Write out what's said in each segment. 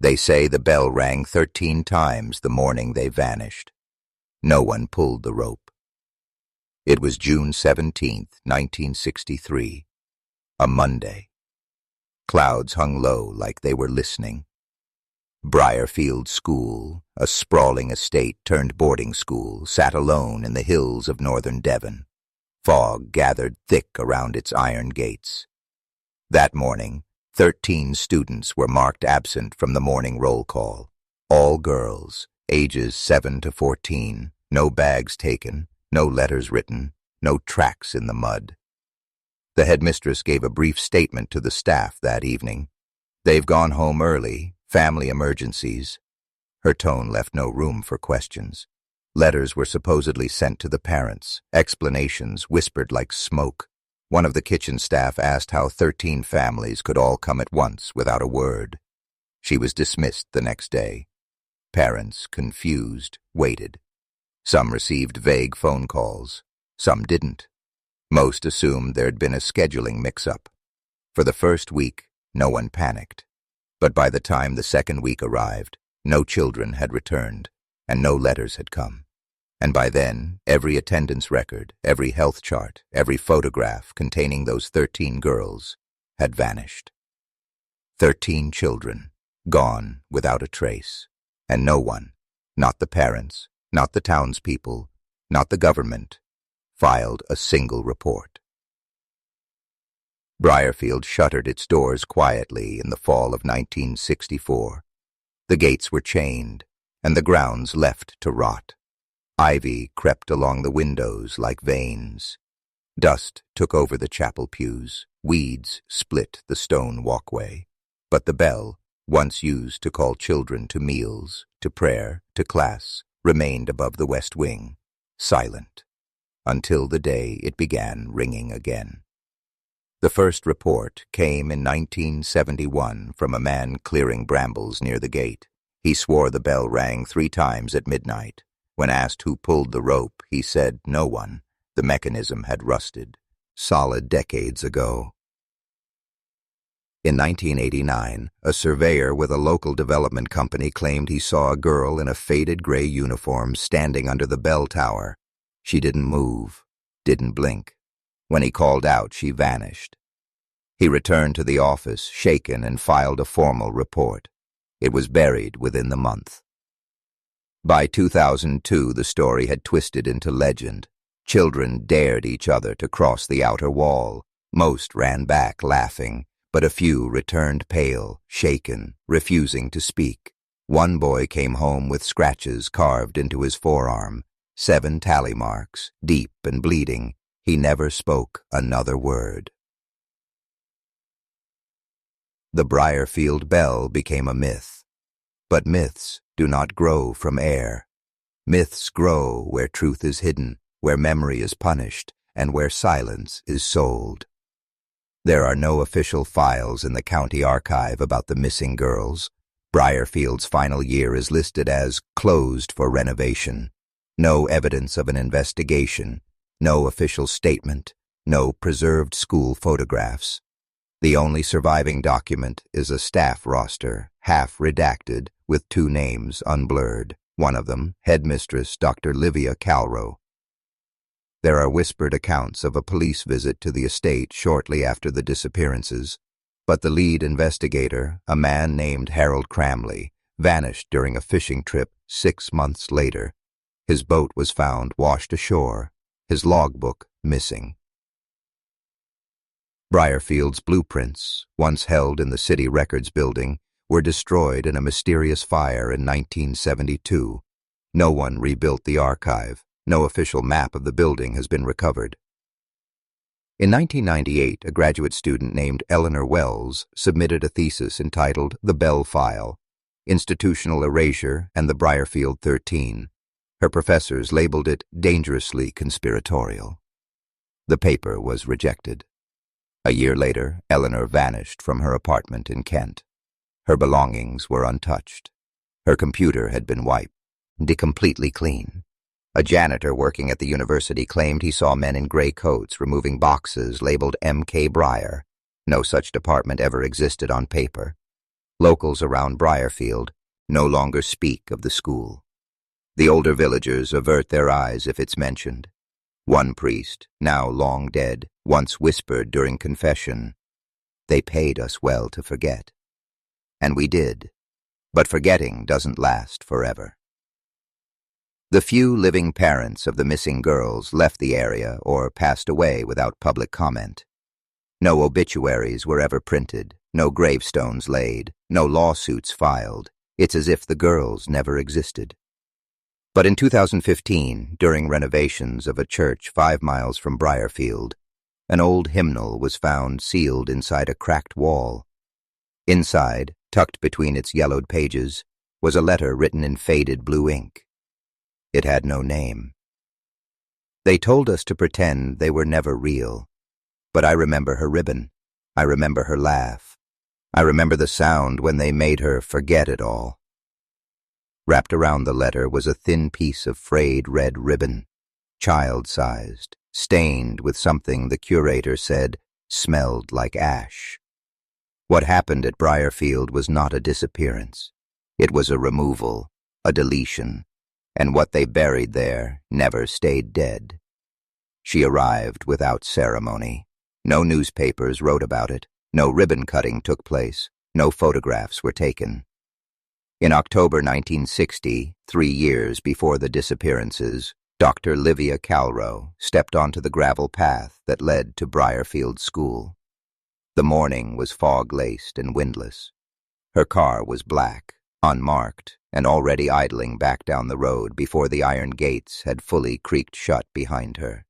They say the bell rang 13 times the morning they vanished. No one pulled the rope. It was June 17th, 1963, a Monday. Clouds hung low like they were listening. Briarfield School, a sprawling estate turned boarding school, sat alone in the hills of northern Devon. Fog gathered thick around its iron gates. That morning, 13 students were marked absent from the morning roll call. All girls, ages 7 to 14, no bags taken, no letters written, no tracks in the mud. The headmistress gave a brief statement to the staff that evening. "They've gone home early, family emergencies." Her tone left no room for questions. Letters were supposedly sent to the parents, explanations whispered like smoke. One of the kitchen staff asked how 13 families could all come at once without a word. She was dismissed the next day. Parents, confused, waited. Some received vague phone calls. Some didn't. Most assumed there'd been a scheduling mix-up. For the first week, no one panicked. But by the time the second week arrived, no children had returned, and no letters had come. And by then, every attendance record, every health chart, every photograph containing those 13 girls had vanished. 13 children, gone without a trace, and no one, not the parents, not the townspeople, not the government, filed a single report. Briarfield shuttered its doors quietly in the fall of 1964. The gates were chained, and the grounds left to rot. Ivy crept along the windows like veins. Dust took over the chapel pews. Weeds split the stone walkway. But the bell, once used to call children to meals, to prayer, to class, remained above the west wing, silent, until the day it began ringing again. The first report came in 1971 from a man clearing brambles near the gate. He swore the bell rang 3 times at midnight. When asked who pulled the rope, he said no one. The mechanism had rusted, solid decades ago. In 1989, a surveyor with a local development company claimed he saw a girl in a faded gray uniform standing under the bell tower. She didn't move, didn't blink. When he called out, she vanished. He returned to the office, shaken, and filed a formal report. It was buried within the month. By 2002, the story had twisted into legend. Children dared each other to cross the outer wall. Most ran back laughing, but a few returned pale, shaken, refusing to speak. One boy came home with scratches carved into his forearm, 7 tally marks, deep and bleeding. He never spoke another word. The Briarfield bell became a myth. But myths do not grow from air. Myths grow where truth is hidden, where memory is punished, and where silence is sold. There are no official files in the county archive about the missing girls. Briarfield's final year is listed as closed for renovation. No evidence of an investigation, no official statement, no preserved school photographs. The only surviving document is a staff roster, half redacted, with 2 names unblurred, one of them Headmistress Dr. Livia Calrow. There are whispered accounts of a police visit to the estate shortly after the disappearances, but the lead investigator, a man named Harold Cramley, vanished during a fishing trip 6 months later. His boat was found washed ashore, his logbook missing. Briarfield's blueprints, once held in the city records building, were destroyed in a mysterious fire in 1972. No one rebuilt the archive. No official map of the building has been recovered. In 1998, a graduate student named Eleanor Wells submitted a thesis entitled The Bell File, Institutional Erasure and the Briarfield 13. Her professors labeled it dangerously conspiratorial. The paper was rejected. A year later, Eleanor vanished from her apartment in Kent. Her belongings were untouched. Her computer had been wiped, completely clean. A janitor working at the university claimed he saw men in gray coats removing boxes labeled M.K. Briar. No such department ever existed on paper. Locals around Briarfield no longer speak of the school. The older villagers avert their eyes if it's mentioned. One priest, now long dead, once whispered during confession, "They paid us well to forget." And we did, but forgetting doesn't last forever. The few living parents of the missing girls left the area or passed away without public comment. No obituaries were ever printed, no gravestones laid, no lawsuits filed. It's as if the girls never existed. But in 2015, during renovations of a church 5 miles from Briarfield, an old hymnal was found sealed inside a cracked wall. Inside, tucked between its yellowed pages, was a letter written in faded blue ink. It had no name. They told us to pretend they were never real, but I remember her ribbon. I remember her laugh. I remember the sound when they made her forget it all. Wrapped around the letter was a thin piece of frayed red ribbon, child-sized, stained with something the curator said smelled like ash. What happened at Briarfield was not a disappearance. It was a removal, a deletion, and what they buried there never stayed dead. She arrived without ceremony. No newspapers wrote about it. No ribbon cutting took place. No photographs were taken. In October 1960, 3 years before the disappearances, Dr. Livia Calrow stepped onto the gravel path that led to Briarfield School. The morning was fog-laced and windless. Her car was black, unmarked, and already idling back down the road before the iron gates had fully creaked shut behind her.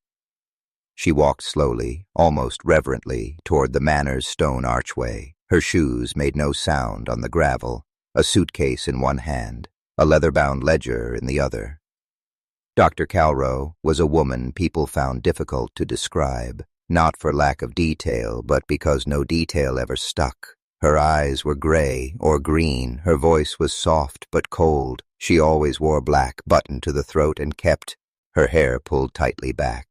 She walked slowly, almost reverently, toward the manor's stone archway. Her shoes made no sound on the gravel, a suitcase in one hand, a leather-bound ledger in the other. Dr. Calrow was a woman people found difficult to describe, not for lack of detail, but because no detail ever stuck. Her eyes were gray or green, her voice was soft but cold. She always wore black, buttoned to the throat, and kept her hair pulled tightly back.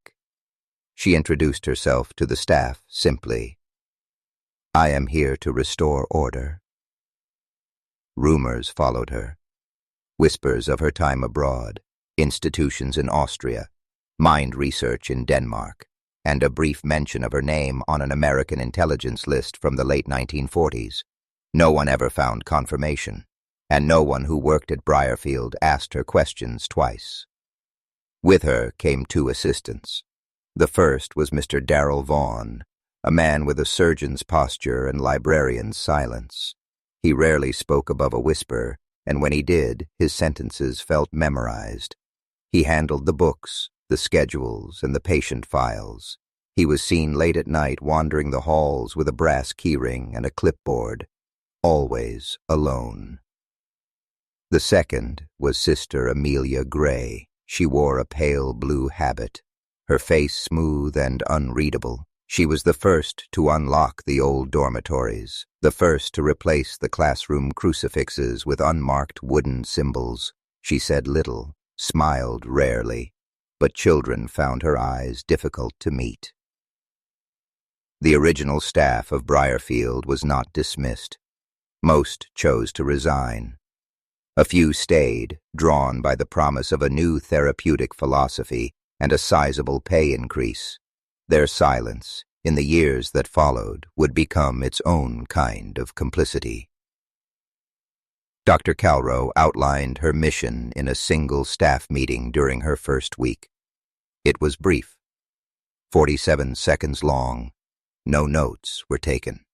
She introduced herself to the staff simply. "I am here to restore order." Rumors followed her. Whispers of her time abroad, institutions in Austria, mind research in Denmark, and a brief mention of her name on an American intelligence list from the late 1940s. No one ever found confirmation, and no one who worked at Briarfield asked her questions twice. With her came 2 assistants. The first was Mr. Darrell Vaughan, a man with a surgeon's posture and librarian's silence. He rarely spoke above a whisper, and when he did, his sentences felt memorized. He handled the books, the schedules, and the patient files. He was seen late at night wandering the halls with a brass keyring and a clipboard, always alone. The second was Sister Amelia Gray. She wore a pale blue habit, her face smooth and unreadable. She was the first to unlock the old dormitories, the first to replace the classroom crucifixes with unmarked wooden symbols. She said little, smiled rarely, but children found her eyes difficult to meet. The original staff of Briarfield was not dismissed. Most chose to resign. A few stayed, drawn by the promise of a new therapeutic philosophy and a sizable pay increase. Their silence, in the years that followed, would become its own kind of complicity. Dr. Calrow outlined her mission in a single staff meeting during her first week. It was brief, 47 seconds long. No notes were taken.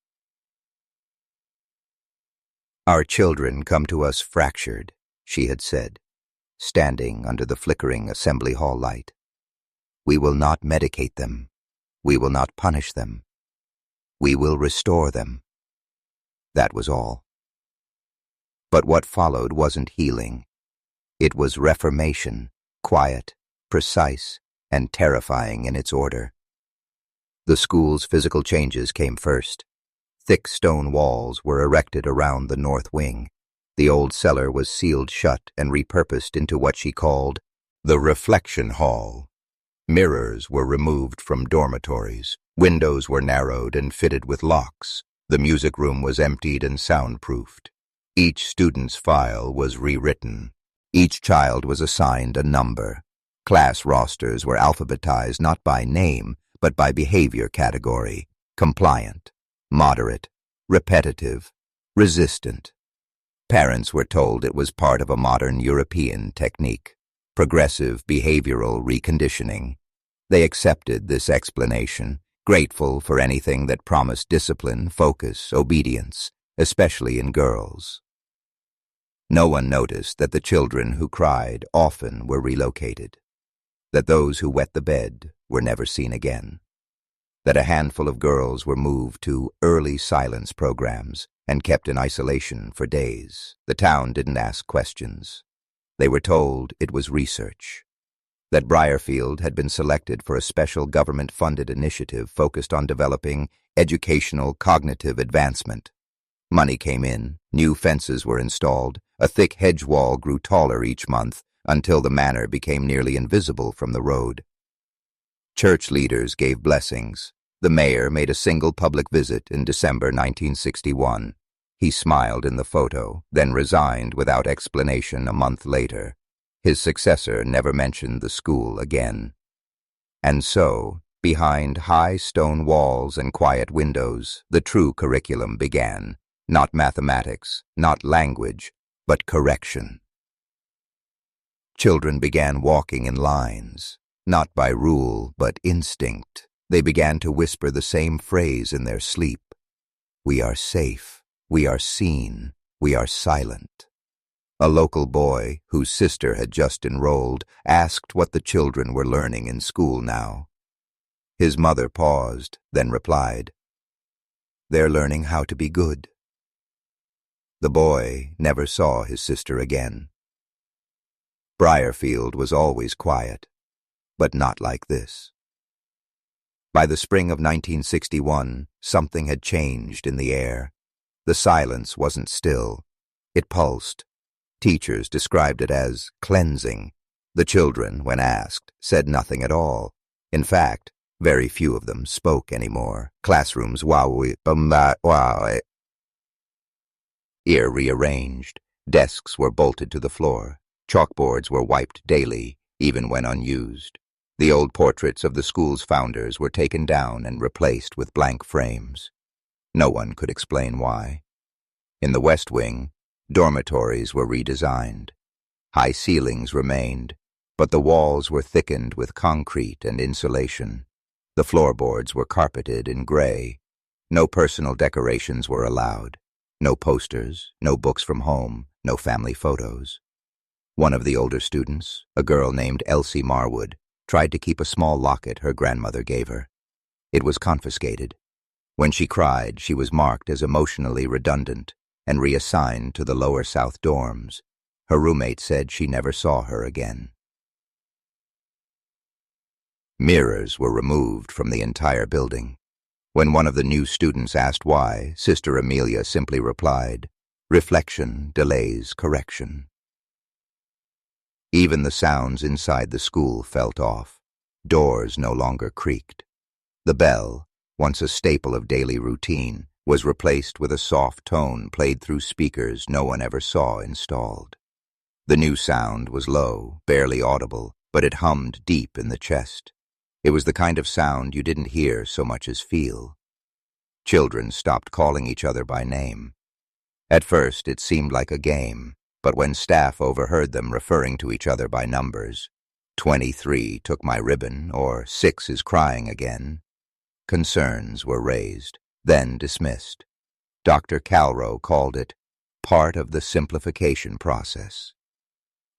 "Our children come to us fractured," she had said, standing under the flickering assembly hall light. "We will not medicate them. We will not punish them. We will restore them." That was all. But what followed wasn't healing. It was reformation, quiet, precise, and terrifying in its order. The school's physical changes came first. Thick stone walls were erected around the north wing. The old cellar was sealed shut and repurposed into what she called the reflection hall. Mirrors were removed from dormitories. Windows were narrowed and fitted with locks. The music room was emptied and soundproofed. Each student's file was rewritten. Each child was assigned a number. Class rosters were alphabetized not by name, but by behavior category: compliant, moderate, repetitive, resistant. Parents were told it was part of a modern European technique, progressive behavioral reconditioning. They accepted this explanation, grateful for anything that promised discipline, focus, obedience, especially in girls. No one noticed that the children who cried often were relocated, that those who wet the bed were never seen again, that a handful of girls were moved to early silence programs and kept in isolation for days. The town didn't ask questions. They were told it was research, that Briarfield had been selected for a special government-funded initiative focused on developing educational cognitive advancement. Money came in, new fences were installed, a thick hedge wall grew taller each month until the manor became nearly invisible from the road. Church leaders gave blessings. The mayor made a single public visit in December 1961. He smiled in the photo, then resigned without explanation a month later. His successor never mentioned the school again. And so, behind high stone walls and quiet windows, the true curriculum began. Not mathematics, not language, but correction. Children began walking in lines, not by rule, but instinct. They began to whisper the same phrase in their sleep. We are safe, we are seen, we are silent. A local boy, whose sister had just enrolled, asked what the children were learning in school now. His mother paused, then replied, "They're learning how to be good." The boy never saw his sister again. Briarfield was always quiet, but not like this. By the spring of 1961, something had changed in the air. The silence wasn't still. It pulsed. Teachers described it as cleansing. The children, when asked, said nothing at all. In fact, very few of them spoke anymore. Classrooms ear rearranged. Desks were bolted to the floor. Chalkboards were wiped daily, even when unused. The old portraits of the school's founders were taken down and replaced with blank frames. No one could explain why. In the West Wing, dormitories were redesigned. High ceilings remained, but the walls were thickened with concrete and insulation. The floorboards were carpeted in gray. No personal decorations were allowed. No posters, no books from home, no family photos. One of the older students, a girl named Elsie Marwood, tried to keep a small locket her grandmother gave her. It was confiscated. When she cried, she was marked as emotionally redundant and reassigned to the lower south dorms. Her roommate said she never saw her again. Mirrors were removed from the entire building. When one of the new students asked why, Sister Amelia simply replied, "Reflection delays correction." Even the sounds inside the school felt off. Doors no longer creaked. The bell, once a staple of daily routine, was replaced with a soft tone played through speakers no one ever saw installed. The new sound was low, barely audible, but it hummed deep in the chest. It was the kind of sound you didn't hear so much as feel. Children stopped calling each other by name. At first, it seemed like a game, but when staff overheard them referring to each other by numbers, 23 took my ribbon, or 6 is crying again, concerns were raised, then dismissed. Dr. Calrow called it part of the simplification process.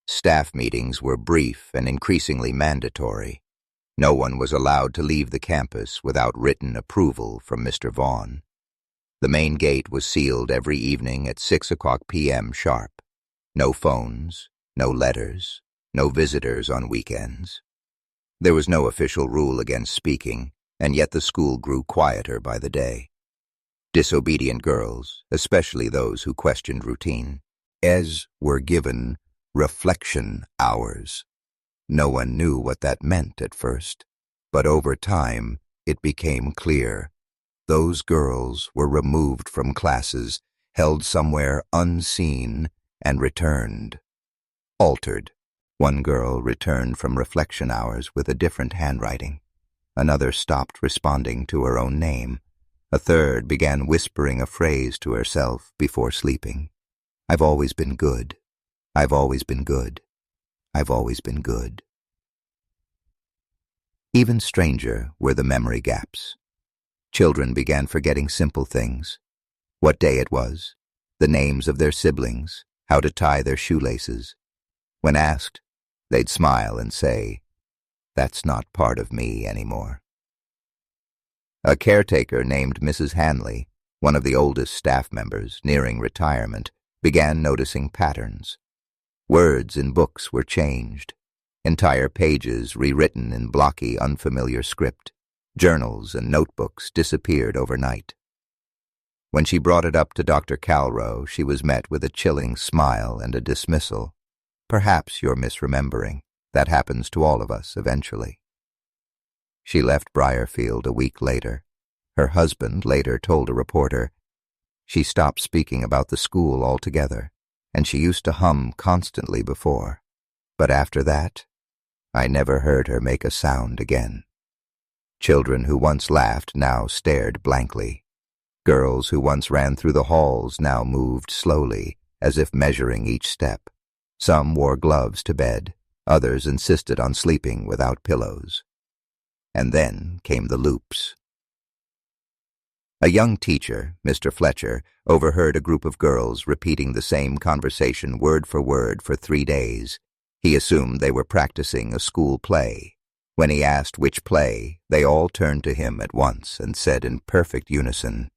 Staff meetings were brief and increasingly mandatory. No one was allowed to leave the campus without written approval from Mr. Vaughn. The main gate was sealed every evening at 6:00 p.m. sharp. No phones, no letters, no visitors on weekends. There was no official rule against speaking, and yet the school grew quieter by the day. Disobedient girls, especially those who questioned routine, were given reflection hours. No one knew what that meant at first, but over time it became clear. Those girls were removed from classes, held somewhere unseen, and returned. Altered. One girl returned from reflection hours with a different handwriting. Another stopped responding to her own name. A third began whispering a phrase to herself before sleeping. I've always been good. I've always been good. I've always been good. Even stranger were the memory gaps. Children began forgetting simple things. What day it was, the names of their siblings, how to tie their shoelaces. When asked, they'd smile and say, "That's not part of me anymore." A caretaker named Mrs. Hanley, one of the oldest staff members nearing retirement, began noticing patterns. Words in books were changed, entire pages rewritten in blocky, unfamiliar script. Journals and notebooks disappeared overnight. When she brought it up to Dr. Calrow, she was met with a chilling smile and a dismissal. "Perhaps you're misremembering. That happens to all of us eventually." She left Briarfield a week later. Her husband later told a reporter, "She stopped speaking about the school altogether, and she used to hum constantly before. But after that, I never heard her make a sound again." Children who once laughed now stared blankly. Girls who once ran through the halls now moved slowly, as if measuring each step. Some wore gloves to bed, others insisted on sleeping without pillows. And then came the loops. A young teacher, Mr. Fletcher, overheard a group of girls repeating the same conversation word for 3 days. He assumed they were practicing a school play. When he asked which play, they all turned to him at once and said in perfect unison,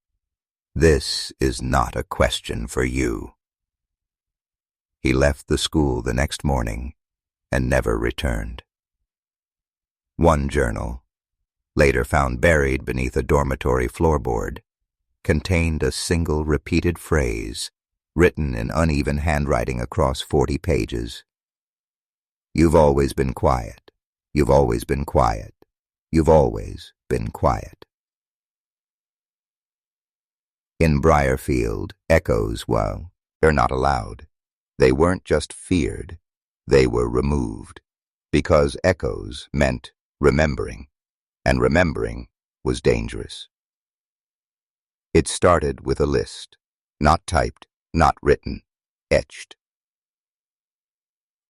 "This is not a question for you." He left the school the next morning and never returned. One journal, later found buried beneath a dormitory floorboard, contained a single repeated phrase written in uneven handwriting across 40 pages. "You've always been quiet. You've always been quiet. You've always been quiet." In Briarfield, echoes, well, they're not allowed. They weren't just feared, they were removed, because echoes meant remembering, and remembering was dangerous. It started with a list, not typed, not written, etched.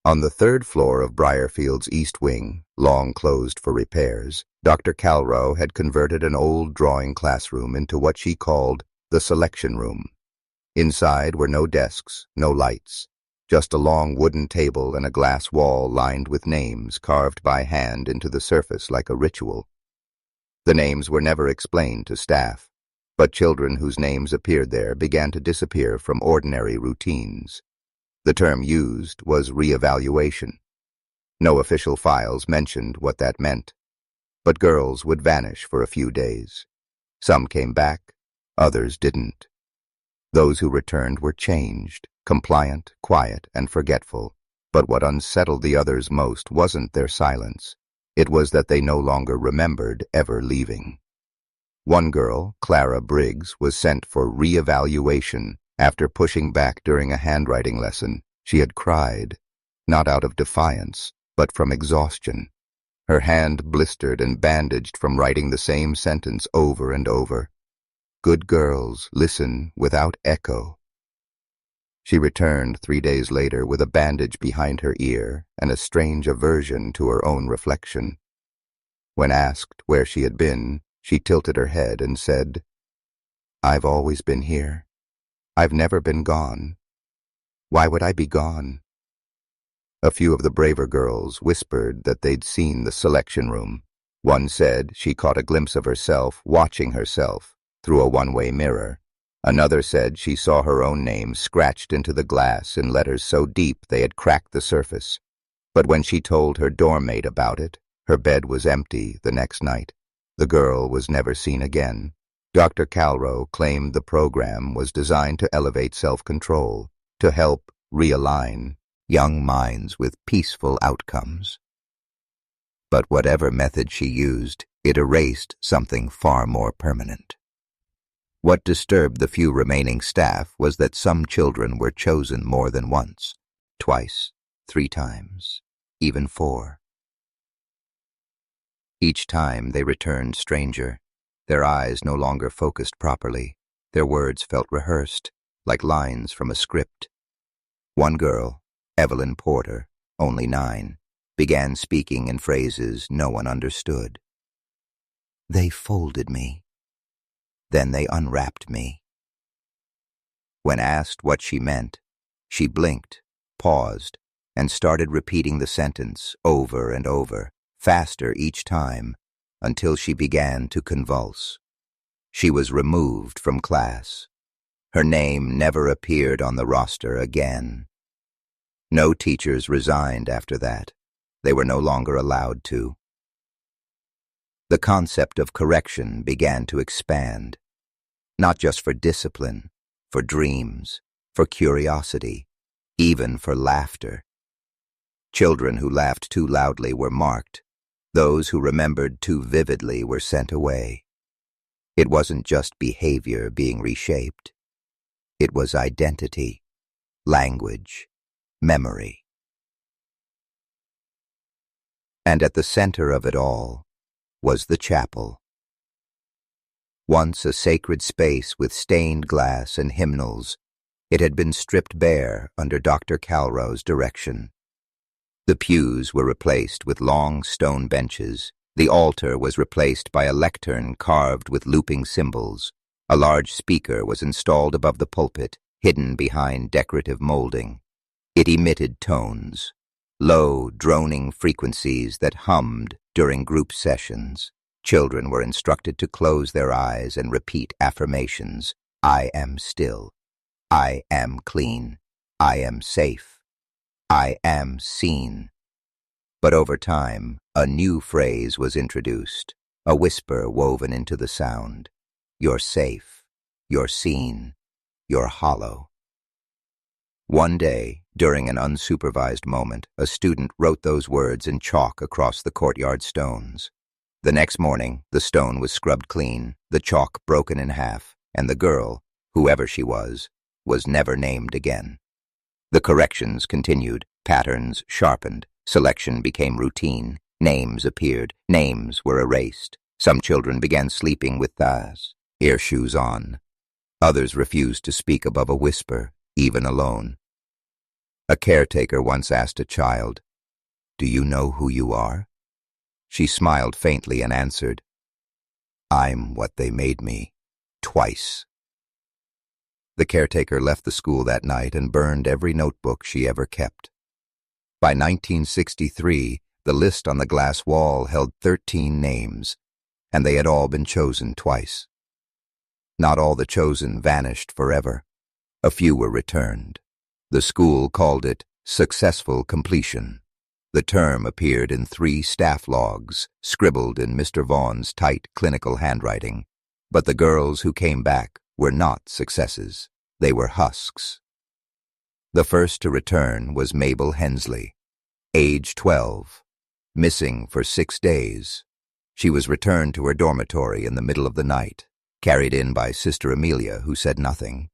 On the 3rd floor of Briarfield's East Wing, long closed for repairs, Dr. Calrow had converted an old drawing classroom into what she called the selection room. Inside were no desks, no lights, just a long wooden table and a glass wall lined with names carved by hand into the surface like a ritual. The names were never explained to staff, but children whose names appeared there began to disappear from ordinary routines. The term used was reevaluation. No official files mentioned what that meant, but girls would vanish for a few days. Some came back, others didn't. Those who returned were changed, compliant, quiet, and forgetful, but what unsettled the others most wasn't their silence. It was that they no longer remembered ever leaving. One girl, Clara Briggs, was sent for reevaluation after pushing back during a handwriting lesson. She had cried, not out of defiance, but from exhaustion. Her hand blistered and bandaged from writing the same sentence over and over. "Good girls, listen without echo." She returned 3 days later with a bandage behind her ear and a strange aversion to her own reflection. When asked where she had been, she tilted her head and said, "I've always been here. I've never been gone. Why would I be gone?" A few of the braver girls whispered that they'd seen the selection room. One said she caught a glimpse of herself watching herself through a one-way mirror. Another said she saw her own name scratched into the glass in letters so deep they had cracked the surface. But when she told her dorm mate about it, her bed was empty the next night. The girl was never seen again. Dr. Calrow claimed the program was designed to elevate self-control, to help realign young minds with peaceful outcomes. But whatever method she used, it erased something far more permanent. What disturbed the few remaining staff was that some children were chosen more than once, twice, 3 times, even 4. Each time they returned stranger. Their eyes no longer focused properly. Their words felt rehearsed, like lines from a script. One girl, Evelyn Porter, only 9, began speaking in phrases no one understood. They folded me. Then they unwrapped me. When asked what she meant, she blinked, paused, and started repeating the sentence over and over, faster each time, until she began to convulse. She was removed from class. Her name never appeared on the roster again. No teachers resigned after that. They were no longer allowed to. The concept of correction began to expand, not just for discipline, for dreams, for curiosity, even for laughter. Children who laughed too loudly were marked. Those who remembered too vividly were sent away. It wasn't just behavior being reshaped. It was identity, language, memory. And at the center of it all was the chapel. Once a sacred space with stained glass and hymnals, it had been stripped bare under Dr. Calrow's direction. The pews were replaced with long stone benches. The altar was replaced by a lectern carved with looping symbols. A large speaker was installed above the pulpit, hidden behind decorative molding. It emitted tones, low, droning frequencies that hummed during group sessions. Children were instructed to close their eyes and repeat affirmations. I am still. I am clean. I am safe. I am seen. But over time, a new phrase was introduced, a whisper woven into the sound. You're safe. You're seen. You're hollow. One day, during an unsupervised moment, a student wrote those words in chalk across the courtyard stones. The next morning, the stone was scrubbed clean, the chalk broken in half, and the girl, whoever she was never named again. The corrections continued, patterns sharpened, selection became routine, names appeared, names were erased. Some children began sleeping with ear shoes on. Others refused to speak above a whisper, even alone. A caretaker once asked a child, "Do you know who you are?" She smiled faintly and answered, "I'm what they made me, twice." The caretaker left the school that night and burned every notebook she ever kept. By 1963, the list on the glass wall held 13 names, and they had all been chosen twice. Not all the chosen vanished forever. A few were returned. The school called it successful completion. The term appeared in 3 staff logs, scribbled in Mr. Vaughan's tight clinical handwriting. But the girls who came back were not successes. They were husks. The first to return was Mabel Hensley, age 12, missing for 6 days. She was returned to her dormitory in the middle of the night, carried in by Sister Amelia, who said nothing.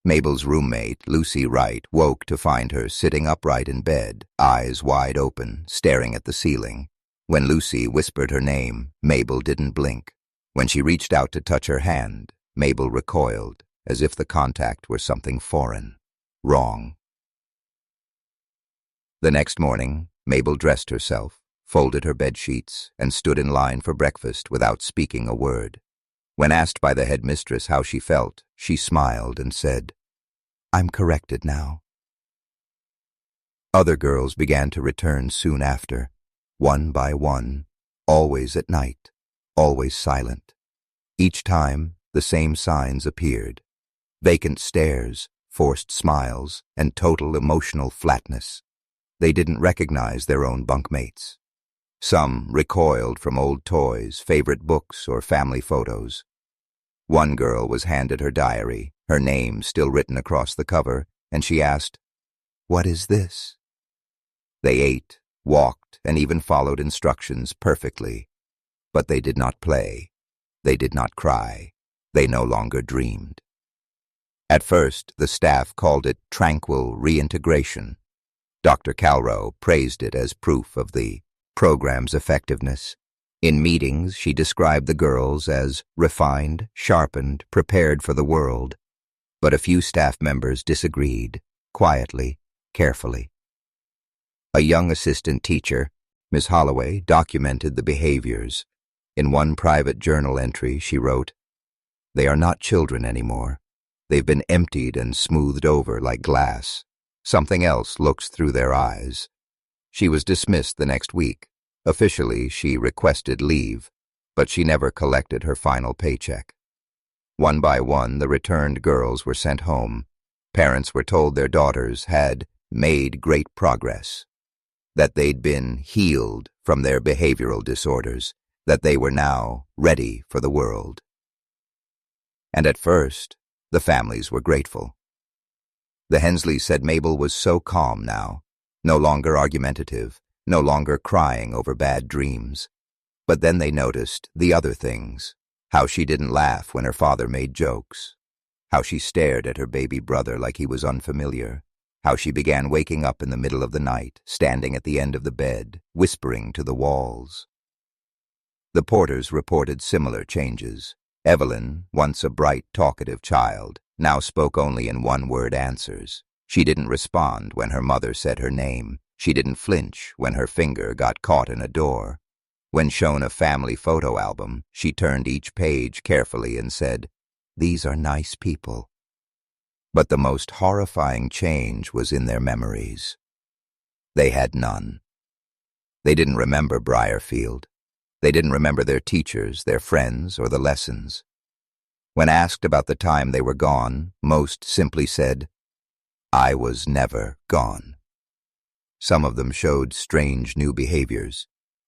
Mabel's roommate, Lucy Wright, woke to find her sitting upright in bed, eyes wide open, staring at the ceiling. When Lucy whispered her name, Mabel didn't blink. When she reached out to touch her hand, Mabel recoiled, as if the contact were something foreign, wrong. The next morning, Mabel dressed herself, folded her bed sheets, and stood in line for breakfast without speaking a word. When asked by the headmistress how she felt, she smiled and said, "I'm corrected now." Other girls began to return soon after, one by one, always at night, always silent. Each time, the same signs appeared: vacant stares, forced smiles, and total emotional flatness. They didn't recognize their own bunkmates. Some recoiled from old toys, favorite books, or family photos. One girl was handed her diary, her name still written across the cover, and she asked, "What is this?" They ate, walked, and even followed instructions perfectly. But they did not play. They did not cry. They no longer dreamed. At first, the staff called it tranquil reintegration. Dr. Calrow praised it as proof of the program's effectiveness. In meetings, she described the girls as refined, sharpened, prepared for the world. But a few staff members disagreed, quietly, carefully. A young assistant teacher, Miss Holloway, documented the behaviors. In one private journal entry, she wrote, "They are not children anymore. They've been emptied and smoothed over like glass. Something else looks through their eyes." She was dismissed the next week. Officially, she requested leave, but she never collected her final paycheck. One by one, the returned girls were sent home. Parents were told their daughters had made great progress, that they'd been healed from their behavioral disorders, that they were now ready for the world. And at first, the families were grateful. The Hensleys said Mabel was so calm now, no longer argumentative, no longer crying over bad dreams. But then they noticed the other things, how she didn't laugh when her father made jokes, how she stared at her baby brother like he was unfamiliar, how she began waking up in the middle of the night, standing at the end of the bed, whispering to the walls. The Porters reported similar changes. Evelyn, once a bright, talkative child, now spoke only in one-word answers. She didn't respond when her mother said her name. She didn't flinch when her finger got caught in a door. When shown a family photo album, she turned each page carefully and said, "These are nice people." But the most horrifying change was in their memories. They had none. They didn't remember Briarfield. They didn't remember their teachers, their friends, or the lessons. When asked about the time they were gone, most simply said, "I was never gone." Some of them showed strange new behaviors.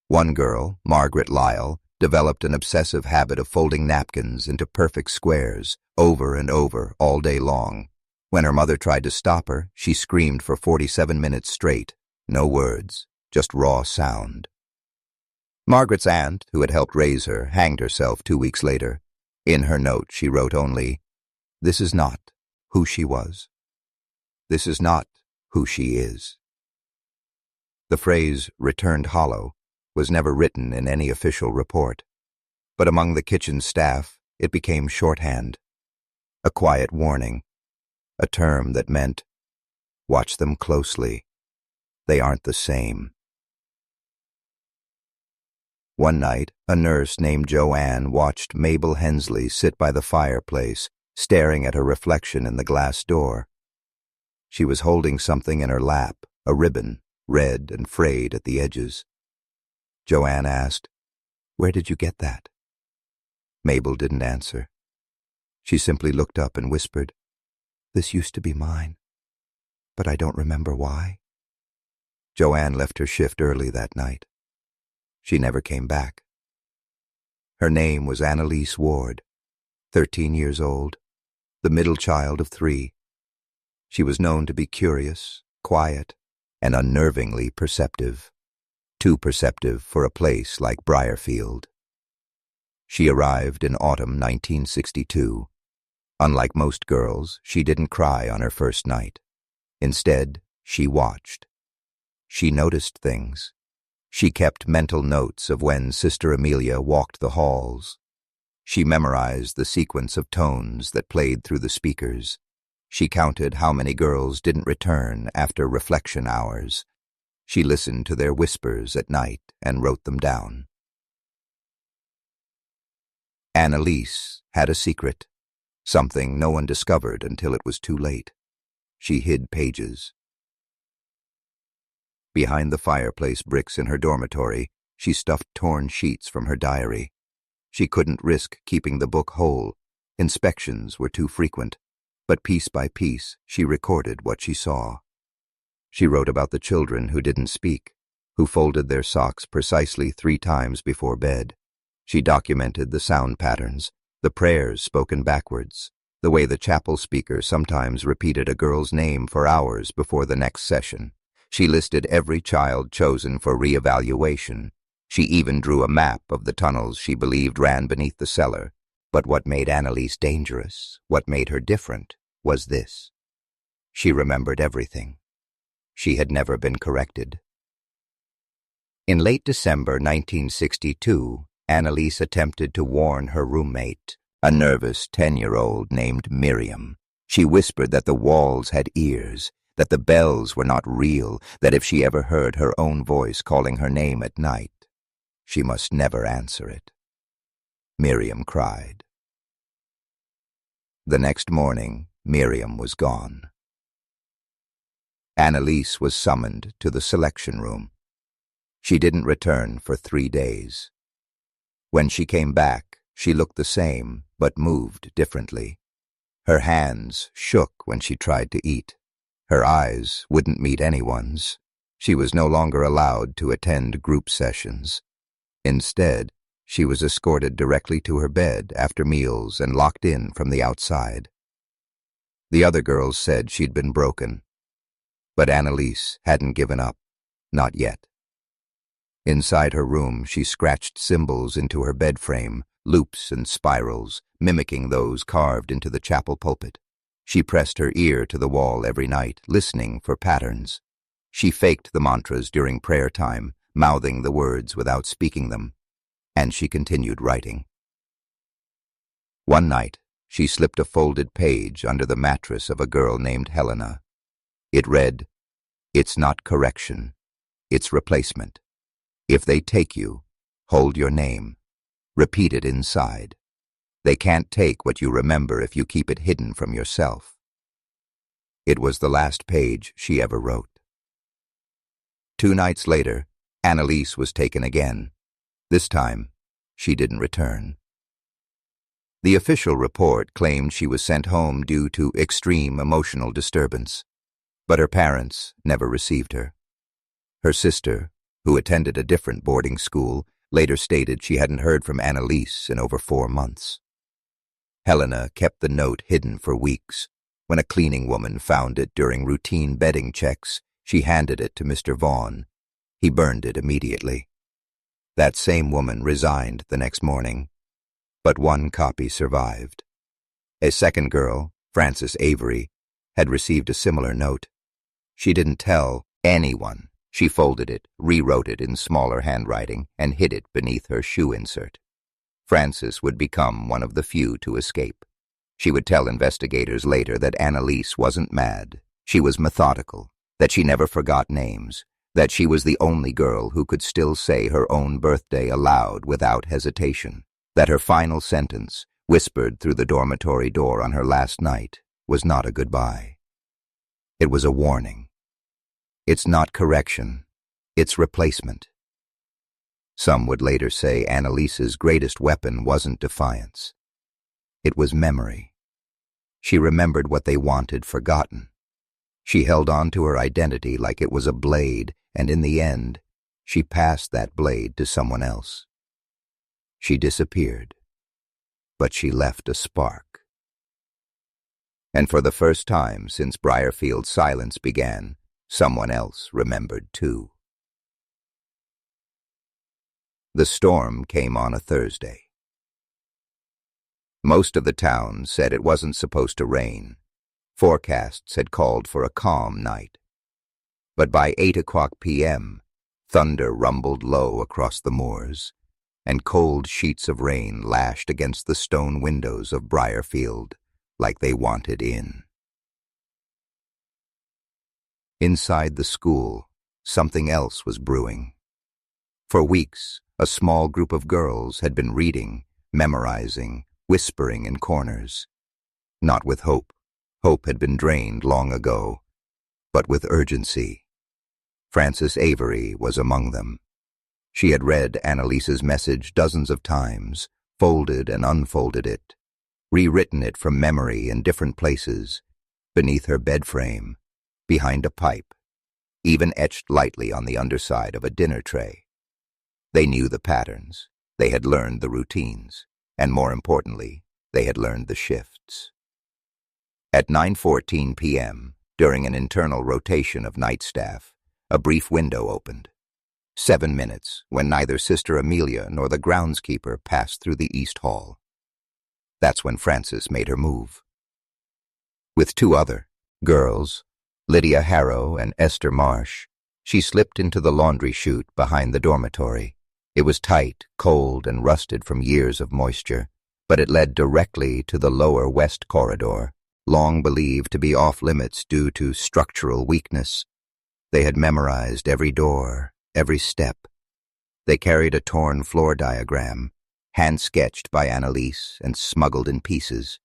One girl, Margaret Lyle, developed an obsessive habit of folding napkins into perfect squares, over and over, all day long. When her mother tried to stop her, she screamed for 47 minutes straight. No words, just raw sound. Margaret's aunt, who had helped raise her, hanged herself 2 weeks later. In her note, she wrote only, "This is not who she was. This is not who she is." The phrase, "returned hollow," was never written in any official report, but among the kitchen staff, it became shorthand, a quiet warning, a term that meant, "Watch them closely. They aren't the same." One night, a nurse named Joanne watched Mabel Hensley sit by the fireplace, staring at her reflection in the glass door. She was holding something in her lap, a ribbon, red and frayed at the edges. Joanne asked, "Where did you get that?" Mabel didn't answer. She simply looked up and whispered, "This used to be mine, but I don't remember why." Joanne left her shift early that night. She never came back. Her name was Annalise Ward, 13 years old, the middle child of 3. She was known to be curious, quiet, and unnervingly perceptive. Too perceptive for a place like Briarfield. She arrived in autumn 1962. Unlike most girls, she didn't cry on her first night. Instead, she watched. She noticed things. She kept mental notes of when Sister Amelia walked the halls. She memorized the sequence of tones that played through the speakers. She counted how many girls didn't return after reflection hours. She listened to their whispers at night and wrote them down. Annalise had a secret, something no one discovered until it was too late. She hid pages. Behind the fireplace bricks in her dormitory, she stuffed torn sheets from her diary. She couldn't risk keeping the book whole. Inspections were too frequent, but piece by piece she recorded what she saw. She wrote about the children who didn't speak, who folded their socks precisely 3 times before bed. She documented the sound patterns, the prayers spoken backwards, the way the chapel speaker sometimes repeated a girl's name for hours before the next session. She listed every child chosen for re-evaluation. She even drew a map of the tunnels she believed ran beneath the cellar, But what made Annalise dangerous, what made her different, was this. She remembered everything. She had never been corrected. In late December 1962, Annalise attempted to warn her roommate, a nervous 10-year-old named Miriam. She whispered that the walls had ears, that the bells were not real, that if she ever heard her own voice calling her name at night, she must never answer it. Miriam cried. The next morning, Miriam was gone. Annalise was summoned to the selection room. She didn't return for 3 days. When she came back, she looked the same, but moved differently. Her hands shook when she tried to eat. Her eyes wouldn't meet anyone's. She was no longer allowed to attend group sessions. Instead, she was escorted directly to her bed after meals and locked in from the outside. The other girls said she'd been broken. But Annalise hadn't given up, not yet. Inside her room, she scratched symbols into her bed frame, loops and spirals, mimicking those carved into the chapel pulpit. She pressed her ear to the wall every night, listening for patterns. She faked the mantras during prayer time, mouthing the words without speaking them, and she continued writing. One night, she slipped a folded page under the mattress of a girl named Helena. It read, "It's not correction, it's replacement. If they take you, hold your name. Repeat it inside. They can't take what you remember if you keep it hidden from yourself." It was the last page she ever wrote. 2 nights later, Annalise was taken again. This time, she didn't return. The official report claimed she was sent home due to extreme emotional disturbance, but her parents never received her. Her sister, who attended a different boarding school, later stated she hadn't heard from Annalise in over 4 months. Helena kept the note hidden for weeks. When a cleaning woman found it during routine bedding checks, she handed it to Mr. Vaughn. He burned it immediately. That same woman resigned the next morning, but 1 copy survived. A second girl, Frances Avery, had received a similar note. She didn't tell anyone. She folded it, rewrote it in smaller handwriting, and hid it beneath her shoe insert. Frances would become one of the few to escape. She would tell investigators later that Annalise wasn't mad. She was methodical, that she never forgot names, that she was the only girl who could still say her own birthday aloud without hesitation, that her final sentence, whispered through the dormitory door on her last night, was not a goodbye. It was a warning. It's not correction, it's replacement. Some would later say Annalise's greatest weapon wasn't defiance. It was memory. She remembered what they wanted forgotten. She held on to her identity like it was a blade, and in the end, she passed that blade to someone else. She disappeared, but she left a spark. And for the first time since Briarfield's silence began, someone else remembered too. The storm came on a Thursday. Most of the town said it wasn't supposed to rain. Forecasts had called for a calm night. But by 8:00 p.m., thunder rumbled low across the moors, and cold sheets of rain lashed against the stone windows of Briarfield like they wanted in. Inside the school, something else was brewing. For weeks, a small group of girls had been reading, memorizing, whispering in corners. Not with hope. Hope had been drained long ago, but with urgency. Frances Avery was among them. She had read Annalise's message dozens of times, folded and unfolded it, rewritten it from memory in different places, beneath her bed frame, behind a pipe, even etched lightly on the underside of a dinner tray. They knew the patterns, they had learned the routines, and more importantly, they had learned the shifts. At 9:14 p.m., during an internal rotation of night staff, a brief window opened. 7 minutes, when neither Sister Amelia nor the groundskeeper passed through the East Hall. That's when Frances made her move. With two other girls, Livia Calrow and Esther Marsh, she slipped into the laundry chute behind the dormitory. It was tight, cold, and rusted from years of moisture, but it led directly to the lower west corridor, long believed to be off-limits due to structural weakness. They had memorized every door, every step. They carried a torn floor diagram, hand-sketched by Annalise and smuggled in pieces.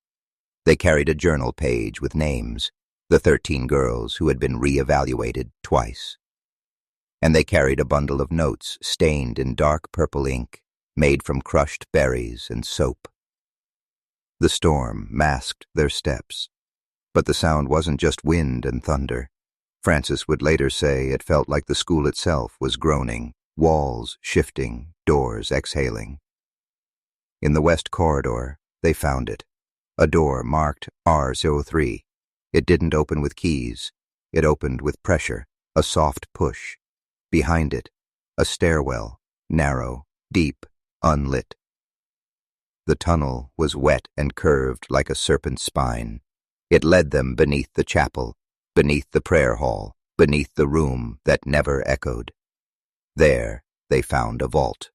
They carried a journal page with names, the 13 girls who had been re-evaluated twice. And they carried a bundle of notes stained in dark purple ink, made from crushed berries and soap. The storm masked their steps, but the sound wasn't just wind and thunder. Frances would later say it felt like the school itself was groaning, walls shifting, doors exhaling. In the west corridor, they found it, a door marked R03. It didn't open with keys. It opened with pressure, a soft push. Behind it, a stairwell, narrow, deep, unlit. The tunnel was wet and curved like a serpent's spine. It led them beneath the chapel, beneath the prayer hall, beneath the room that never echoed. There, they found a vault.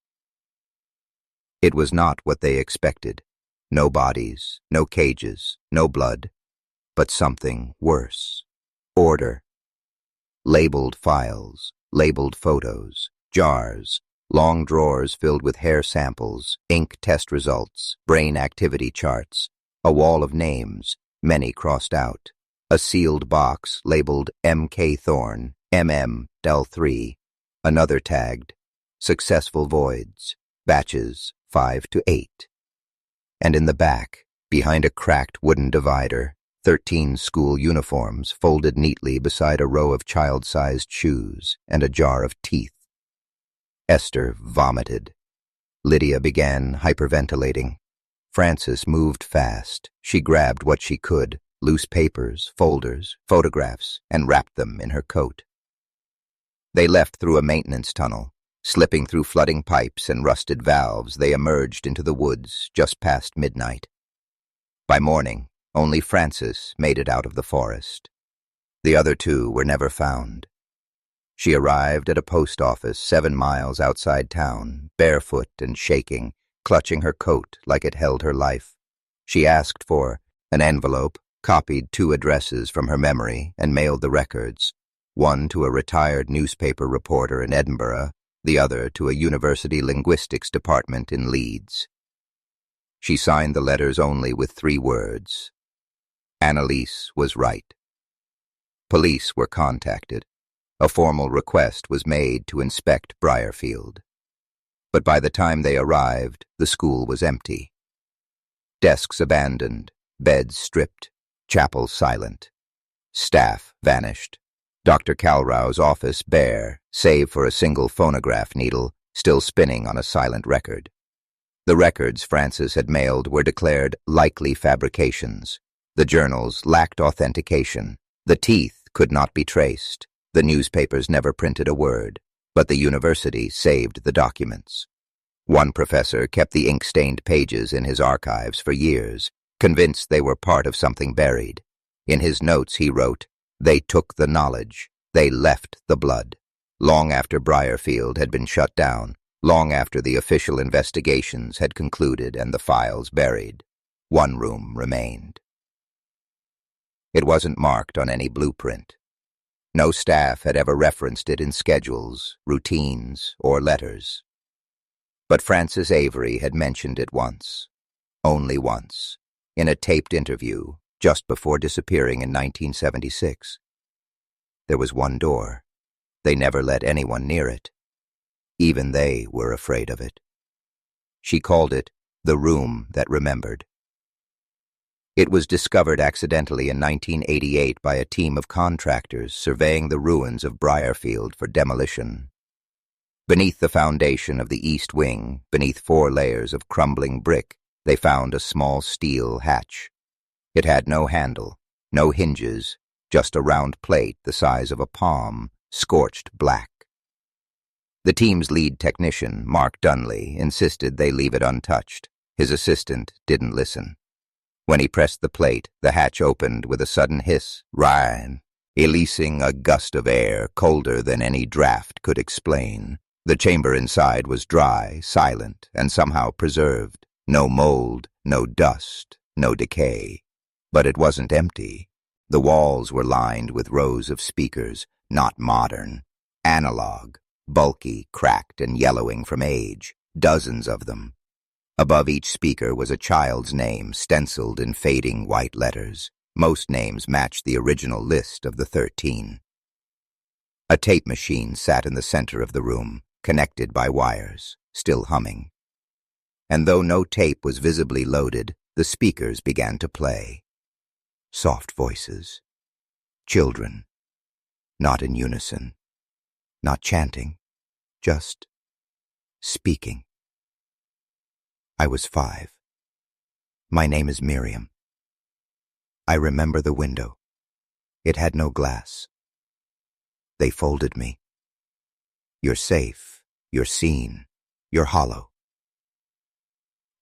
It was not what they expected. No bodies, no cages, no blood, but something worse. Order. Labeled files, labeled photos, jars, long drawers filled with hair samples, ink test results, brain activity charts, a wall of names, many crossed out, a sealed box labeled M.K. Thorne, M.M. Del 3, another tagged, successful voids, batches 5 to 8. And in the back, behind a cracked wooden divider, 13 school uniforms folded neatly beside a row of child-sized shoes and a jar of teeth. Esther vomited. Lydia began hyperventilating. Frances moved fast. She grabbed what she could, loose papers, folders, photographs, and wrapped them in her coat. They left through a maintenance tunnel. Slipping through flooding pipes and rusted valves, they emerged into the woods just past midnight. By morning, only Frances made it out of the forest. The other two were never found. She arrived at a post office 7 miles outside town, barefoot and shaking, clutching her coat like it held her life. She asked for an envelope, copied 2 addresses from her memory, and mailed the records, one to a retired newspaper reporter in Edinburgh, the other to a university linguistics department in Leeds. She signed the letters only with 3 words. Annalise was right. Police were contacted. A formal request was made to inspect Briarfield. But by the time they arrived, the school was empty. Desks abandoned, beds stripped, chapel silent. Staff vanished. Dr. Calrow's office bare, save for a single phonograph needle still spinning on a silent record. The records Frances had mailed were declared likely fabrications. The journals lacked authentication. The teeth could not be traced. The newspapers never printed a word, but the university saved the documents. One professor kept the ink-stained pages in his archives for years, convinced they were part of something buried. In his notes he wrote, "They took the knowledge. They left the blood." Long after Briarfield had been shut down, long after the official investigations had concluded and the files buried, one room remained. It wasn't marked on any blueprint. No staff had ever referenced it in schedules, routines, or letters. But Frances Avery had mentioned it once, only once, in a taped interview just before disappearing in 1976. There was one door. They never let anyone near it. Even they were afraid of it. She called it the room that remembered. It was discovered accidentally in 1988 by a team of contractors surveying the ruins of Briarfield for demolition. Beneath the foundation of the east wing, beneath 4 layers of crumbling brick, they found a small steel hatch. It had no handle, no hinges, just a round plate the size of a palm, scorched black. The team's lead technician, Mark Dunley, insisted they leave it untouched. His assistant didn't listen. When he pressed the plate, the hatch opened with a sudden hiss, ryan, releasing a gust of air colder than any draft could explain. The chamber inside was dry, silent, and somehow preserved. No mold, no dust, no decay. But it wasn't empty. The walls were lined with rows of speakers, not modern, analog, bulky, cracked, and yellowing from age, dozens of them. Above each speaker was a child's name stenciled in fading white letters. Most names matched the original list of the 13. A tape machine sat in the center of the room, connected by wires, still humming. And though no tape was visibly loaded, the speakers began to play. Soft voices. Children. Not in unison. Not chanting. Just speaking. I was 5. My name is Miriam. I remember the window. It had no glass. They folded me. You're safe. You're seen. You're hollow.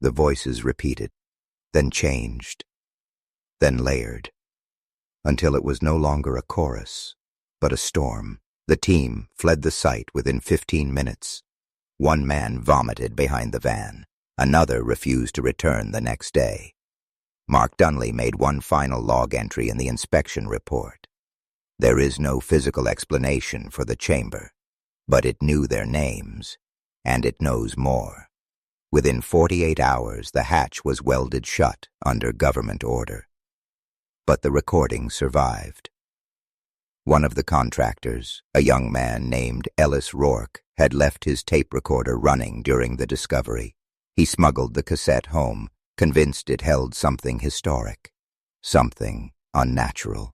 The voices repeated, then changed, then layered, until it was no longer a chorus, but a storm. The team fled the site within 15 minutes. One man vomited behind the van. Another refused to return the next day. Mark Dunley made one final log entry in the inspection report. There is no physical explanation for the chamber, but it knew their names, and it knows more. Within 48 hours, the hatch was welded shut under government order. But the recording survived. One of the contractors, a young man named Ellis Rourke, had left his tape recorder running during the discovery. He smuggled the cassette home, convinced it held something historic, something unnatural.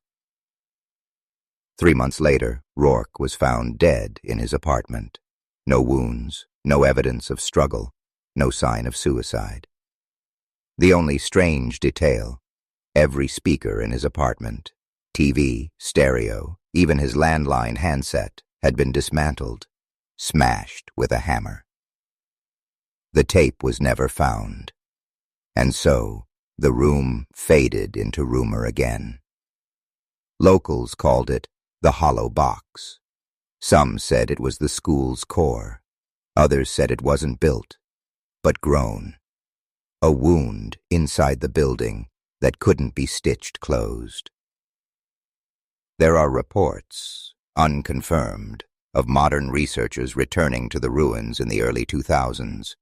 3 months later, Rourke was found dead in his apartment. No wounds, no evidence of struggle, no sign of suicide. The only strange detail, every speaker in his apartment, TV, stereo, even his landline handset, had been dismantled, smashed with a hammer. The tape was never found, and so the room faded into rumor again. Locals called it the Hollow Box. Some said it was the school's core. Others said it wasn't built, but grown. A wound inside the building that couldn't be stitched closed. There are reports, unconfirmed, of modern researchers returning to the ruins in the early 2000s.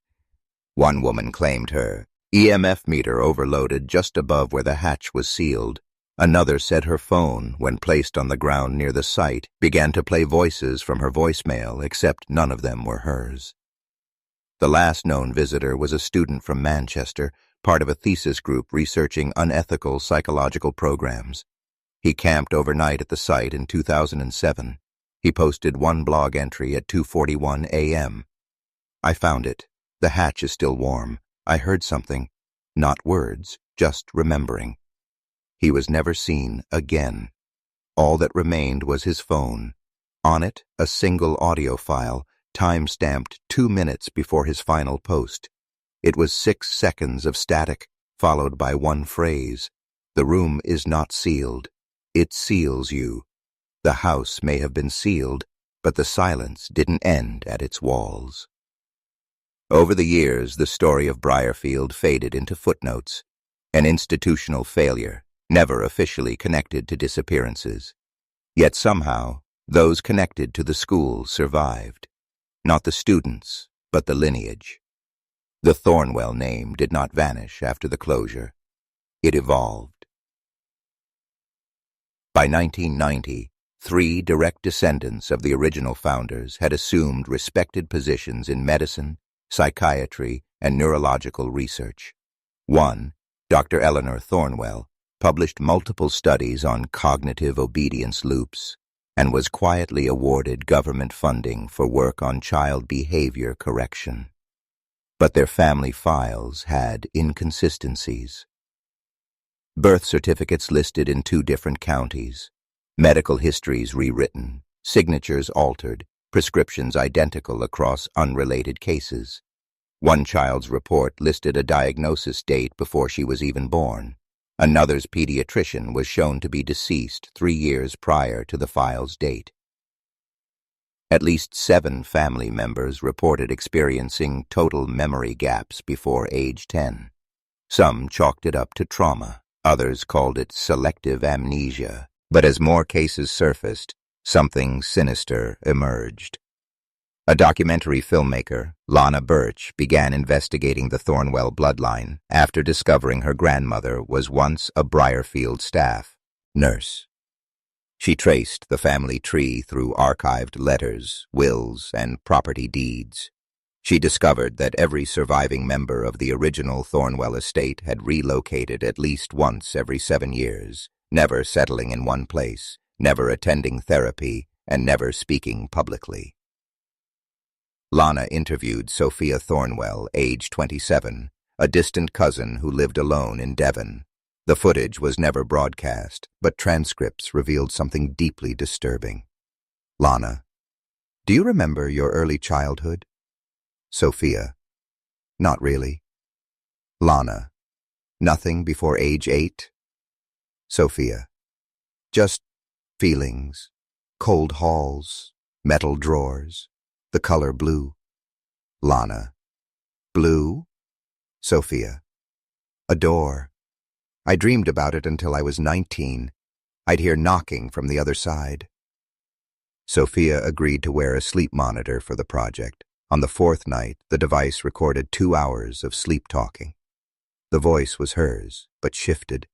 One woman claimed her EMF meter overloaded just above where the hatch was sealed. Another said her phone, when placed on the ground near the site, began to play voices from her voicemail, except none of them were hers. The last known visitor was a student from Manchester, part of a thesis group researching unethical psychological programs. He camped overnight at the site in 2007. He posted one blog entry at 2:41 a.m. I found it. The hatch is still warm. I heard something. Not words, just remembering. He was never seen again. All that remained was his phone. On it, a single audio file, time-stamped 2 minutes before his final post. It was 6 seconds of static, followed by one phrase. The room is not sealed. It seals you. The house may have been sealed, but the silence didn't end at its walls. Over the years, the story of Briarfield faded into footnotes, an institutional failure, never officially connected to disappearances. Yet somehow, those connected to the school survived. Not the students, but the lineage. The Thornwell name did not vanish after the closure. It evolved. By 1990, 3 direct descendants of the original founders had assumed respected positions in medicine, psychiatry, and neurological research. One, Dr. Eleanor Thornwell, published multiple studies on cognitive obedience loops and was quietly awarded government funding for work on child behavior correction. But their family files had inconsistencies. Birth certificates listed in 2 different counties, medical histories rewritten, signatures altered, prescriptions identical across unrelated cases. One child's report listed a diagnosis date before she was even born. Another's pediatrician was shown to be deceased 3 years prior to the file's date. At least 7 family members reported experiencing total memory gaps before age 10. Some chalked it up to trauma, others called it selective amnesia. But as more cases surfaced, something sinister emerged. A documentary filmmaker, Lana Birch, began investigating the Thornwell bloodline after discovering her grandmother was once a Briarfield staff nurse. She traced the family tree through archived letters, wills, and property deeds. She discovered that every surviving member of the original Thornwell estate had relocated at least once every 7 years, never settling in one place, never attending therapy, and never speaking publicly. Lana interviewed Sophia Thornwell, age 27, a distant cousin who lived alone in Devon. The footage was never broadcast, but transcripts revealed something deeply disturbing. Lana: "Do you remember your early childhood?" Sophia: "Not really." Lana: "Nothing before age 8? Sophia: "Just feelings, cold halls, metal drawers, the color blue." Lana: "Blue?" Sophia: "A door. I dreamed about it until I was 19. I'd hear knocking from the other side." Sophia agreed to wear a sleep monitor for the project. On the 4th night, the device recorded 2 hours of sleep talking. The voice was hers, but shifted.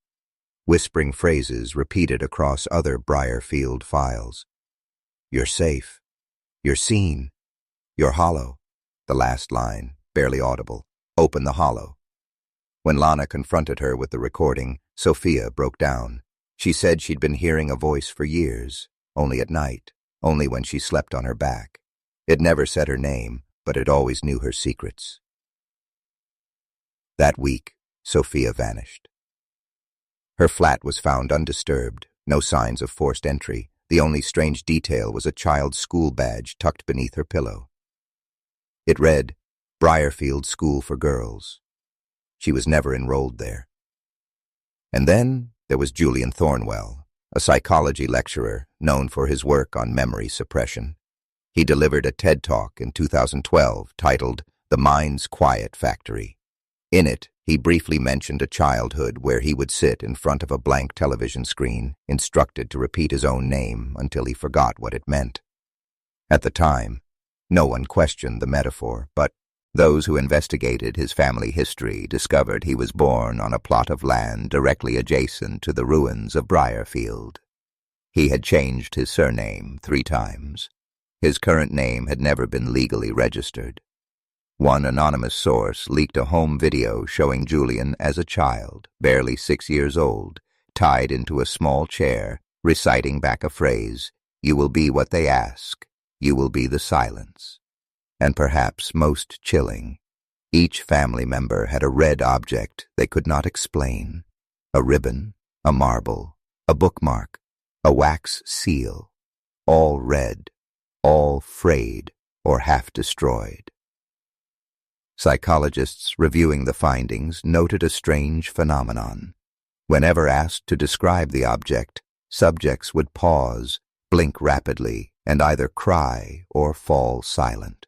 Whispering phrases repeated across other Briarfield files. "You're safe. You're seen. You're hollow." The last line, barely audible. "Open the hollow." When Lana confronted her with the recording, Sophia broke down. She said she'd been hearing a voice for years, only at night, only when she slept on her back. It never said her name, but it always knew her secrets. That week, Sophia vanished. Her flat was found undisturbed, no signs of forced entry. The only strange detail was a child's school badge tucked beneath her pillow. It read, Briarfield School for Girls. She was never enrolled there. And then there was Julian Thornwell, a psychology lecturer known for his work on memory suppression. He delivered a TED Talk in 2012 titled The Mind's Quiet Factory. In it, he briefly mentioned a childhood where he would sit in front of a blank television screen, instructed to repeat his own name until he forgot what it meant. At the time, no one questioned the metaphor, but those who investigated his family history discovered he was born on a plot of land directly adjacent to the ruins of Briarfield. He had changed his surname 3 times. His current name had never been legally registered. One anonymous source leaked a home video showing Julian as a child, barely 6 years old, tied into a small chair, reciting back a phrase, "You will be what they ask. You will be the silence." And perhaps most chilling, each family member had a red object they could not explain. A ribbon, a marble, a bookmark, a wax seal, all red, all frayed or half destroyed. Psychologists reviewing the findings noted a strange phenomenon. Whenever asked to describe the object, subjects would pause, blink rapidly, and either cry or fall silent.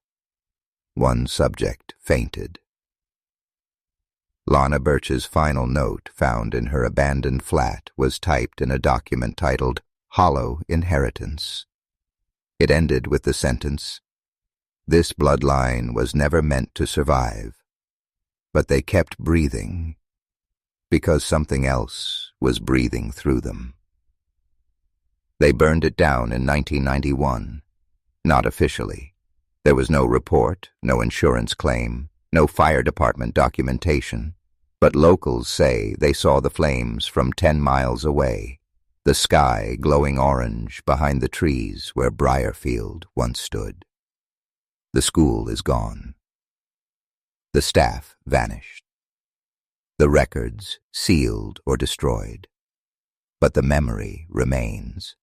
One subject fainted. Lana Birch's final note, found in her abandoned flat, was typed in a document titled Hollow Inheritance. It ended with the sentence, "This bloodline was never meant to survive, but they kept breathing because something else was breathing through them." They burned it down in 1991, not officially. There was no report, no insurance claim, no fire department documentation, but locals say they saw the flames from 10 miles away, the sky glowing orange behind the trees where Briarfield once stood. The school is gone. The staff vanished. The records sealed or destroyed. But the memory remains.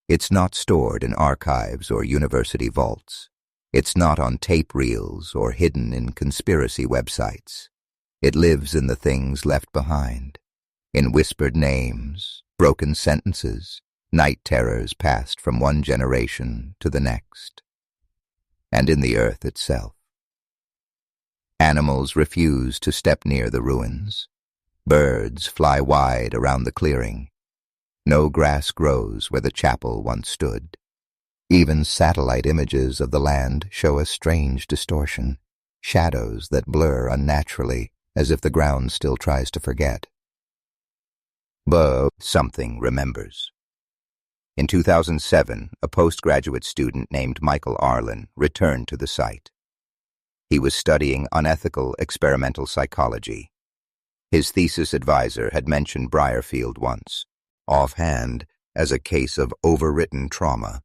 It's not stored in archives or university vaults. It's not on tape reels or hidden in conspiracy websites. It lives in the things left behind, in whispered names, broken sentences, night terrors passed from one generation to the next, and in the earth itself. Animals refuse to step near the ruins. Birds fly wide around the clearing. No grass grows where the chapel once stood. Even satellite images of the land show a strange distortion, shadows that blur unnaturally, as if the ground still tries to forget. But something remembers. In 2007, a postgraduate student named Michael Arlen returned to the site. He was studying unethical experimental psychology. His thesis advisor had mentioned Briarfield once, offhand, as a case of overwritten trauma.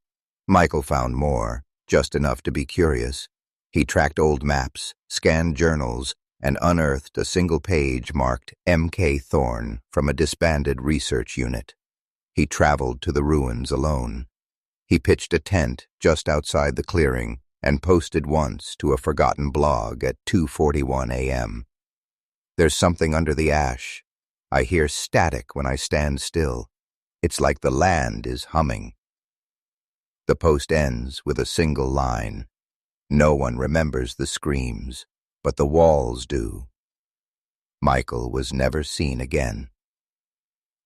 Michael found more, just enough to be curious. He tracked old maps, scanned journals, and unearthed a single page marked M.K. Thorne from a disbanded research unit. He traveled to the ruins alone. He pitched a tent just outside the clearing and posted once to a forgotten blog at 2:41 a.m. There's something under the ash. I hear static when I stand still. It's like the land is humming. The post ends with a single line. No one remembers the screams, but the walls do. Michael was never seen again.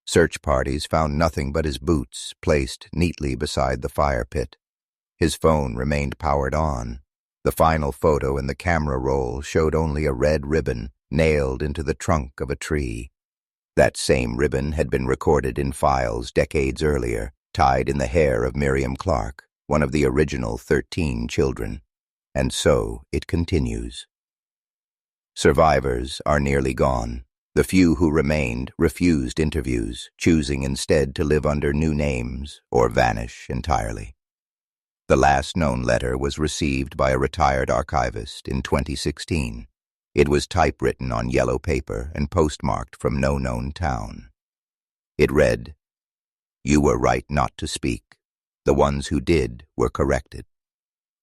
Search parties found nothing but his boots placed neatly beside the fire pit. His phone remained powered on. The final photo in the camera roll showed only a red ribbon nailed into the trunk of a tree. That same ribbon had been recorded in files decades earlier, tied in the hair of Miriam Clark, one of the original 13 children. And so it continues. Survivors are nearly gone. The few who remained refused interviews, choosing instead to live under new names or vanish entirely. The last known letter was received by a retired archivist in 2016. It was typewritten on yellow paper and postmarked from no known town. It read, "You were right not to speak. The ones who did were corrected.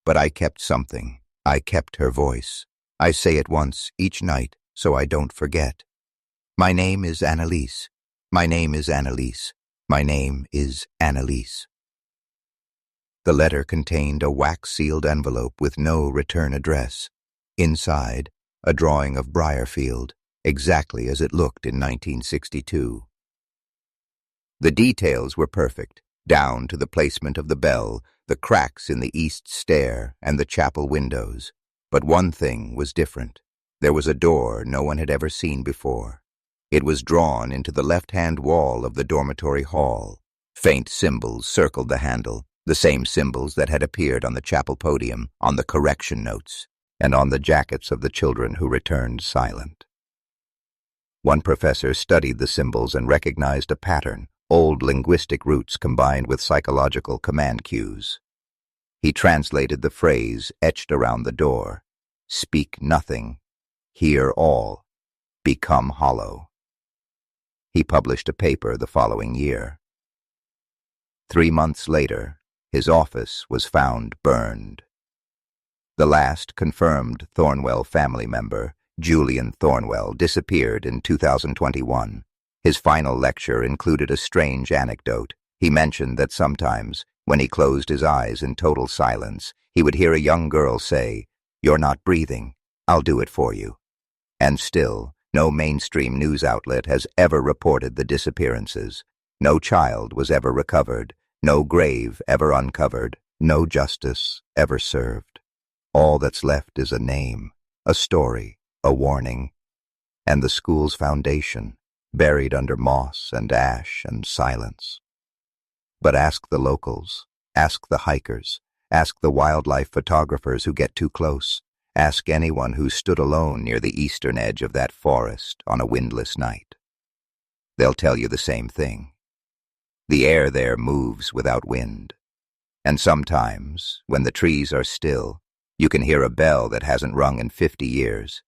But I kept something. I kept her voice. I say it once each night so I don't forget. My name is Annalise. My name is Annalise. My name is Annalise." The letter contained a wax-sealed envelope with no return address. Inside, a drawing of Briarfield, exactly as it looked in 1962. The details were perfect, down to the placement of the bell, the cracks in the east stair, and the chapel windows. But one thing was different. There was a door no one had ever seen before. It was drawn into the left-hand wall of the dormitory hall. Faint symbols circled the handle, the same symbols that had appeared on the chapel podium, on the correction notes, and on the jackets of the children who returned silent. One professor studied the symbols and recognized a pattern, old linguistic roots combined with psychological command cues. He translated the phrase etched around the door: "Speak nothing, hear all, become hollow." He published a paper the following year. 3 months later, his office was found burned. The last confirmed Thornwell family member, Julian Thornwell, disappeared in 2021. His final lecture included a strange anecdote. He mentioned that sometimes, when he closed his eyes in total silence, he would hear a young girl say, "You're not breathing. I'll do it for you." And still, no mainstream news outlet has ever reported the disappearances. No child was ever recovered, no grave ever uncovered, no justice ever served. All that's left is a name, a story, a warning, and the school's foundation, buried under moss and ash and silence. But ask the locals, ask the hikers, ask the wildlife photographers who get too close, ask anyone who stood alone near the eastern edge of that forest on a windless night. They'll tell you the same thing. The air there moves without wind, and sometimes, when the trees are still, you can hear a bell that hasn't rung in 50 years,